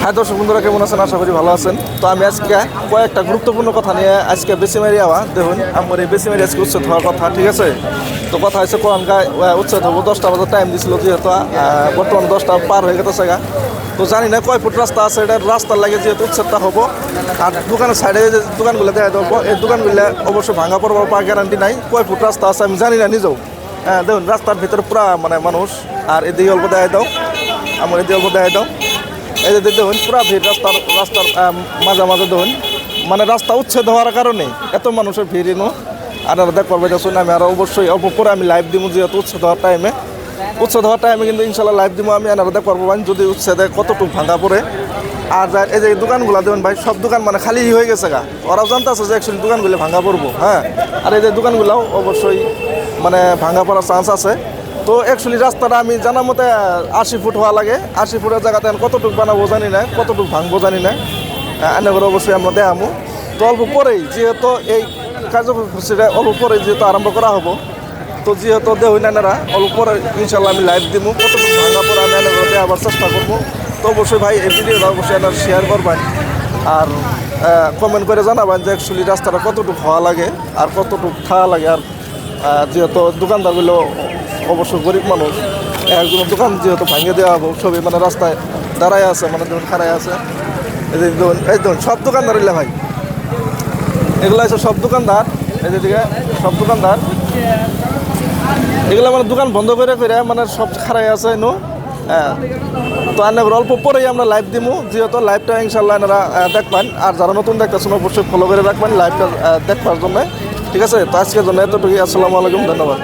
হ্যাঁ দর্শক বন্ধুরা, কেমন আছেন? আশা করি ভালো আছেন। তো আমি আজকে কয়েকটা গুরুত্বপূর্ণ কথা নিয়ে আজকে বেশিমারি আওয়া দেখুন আমার এই বেশিমারি আজকে উচ্ছেদ হওয়ার কথা, ঠিক আছে? তো কথা হয়েছে কোরআনকায় উচ্ছেদ হবো 10টা বাজে টাইম দিছিল, যেহেতু বর্তমানে 10টা পার হয়ে গেছে গা। তো জানি না কয় ফুট রাস্তা আছে, এটা রাস্তার লাগে যেহেতু উচ্ছেদটা হবো। আর দোকানের সাইডে যে দোকানগুলো দেখা দেবো, এই দোকানগুলো অবশ্যই ভাঙা পড়বার পা গ্যারান্টি নাই। কয় ফুট রাস্তা আছে আমি জানি না নিজেও। হ্যাঁ দেখুন রাস্তার ভিতরে পুরা মানে মানুষ। আর এদিকে অল্প দেখাই দাও, আমার এদিকে অল্প দেখাই দাও। এই যে দেখুন পুরা ভিড় রাস্তার মাঝে মাঝে দেখুন, মানে রাস্তা উচ্ছেদ হওয়ার কারণে এত মানুষের ভিড় এনো। আর দেখতে পারবে দেখুন, আমি আরও অবশ্যই অল্প পরে আমি লাইভ দিব, যেহেতু উচ্ছেদ হওয়ার টাইমে কিন্তু ইনশাল্লাহ লাইভ দিব আমি। আর দেখতে পারবো যদি উচ্ছেদে কতটুকু ভাঙা পড়ে। আর এই যে দোকানগুলো দেখুন ভাই, সব দোকান মানে খালি হয়ে গেছে গা। ওরাও জানতে আছে যে অ্যাকচুয়ালি দোকানগুলো ভাঙা পড়বো। হ্যাঁ, আর এই যে দোকানগুলোও অবশ্যই মানে ভাঙা পড়ার চান্স আছে। তো অ্যাকচুয়ালি রাস্তাটা আমি জানার মতে 80 ফুট হওয়া লাগে। 80 ফুটের জায়গাতে কতটুকু বানাবো জানি না, কতটুকু ভাঙবো জানি না। এনে করে অবশ্যই আমরা দেখামো। তো অল্প পরেই যেহেতু এই কার্যসূচিটা অল্প পরেই যেহেতু আরম্ভ করা হবো, তো যেহেতু দেহই নানারা অল্প পরে ইনশাল্লাহ আমি লাইভ দিব। কতটুকু ভাঙা পরে আমি এনে করে দেওয়ার চেষ্টা করবো। তো অবশ্যই ভাই এই ভিডিওটা অবশ্যই এনার শেয়ার করবেন আর কমেন্ট করে জানাবেন যে অ্যাকচুয়ালি রাস্তাটা কতটুকু হওয়া লাগে আর কতটুকু খাওয়া লাগে। আর যেহেতু দোকানদারগুলো অবশ্যই গরিব মানুষ, একজন দোকান যেহেতু ভাঙিয়ে দেওয়া হবো, সবই মানে রাস্তায় দাঁড়ায় আছে, মানে ধরুন খাড়ায় আছে। এই যে ধরুন সব দোকানদার এলে ভাই, এগুলো আছে সব দোকানদার। এই যে দিকে সব দোকানদার, এগুলো মানে দোকান বন্ধ করে মানে সব খাড়ায় আছে নো। হ্যাঁ, তো আনার অল্প পরেই আমরা লাইভ দিব, যেহেতু লাইভটা ইনশাল্লাহ এনারা দেখবেন। আর যারা নতুন দেখতেছেন অবশ্যই ফলো করে রাখবেন লাইভটা দেখবার জন্য, ঠিক আছে? তো আজকের জন্য এতটুকুই। আসসালামু আলাইকুম, ধন্যবাদ।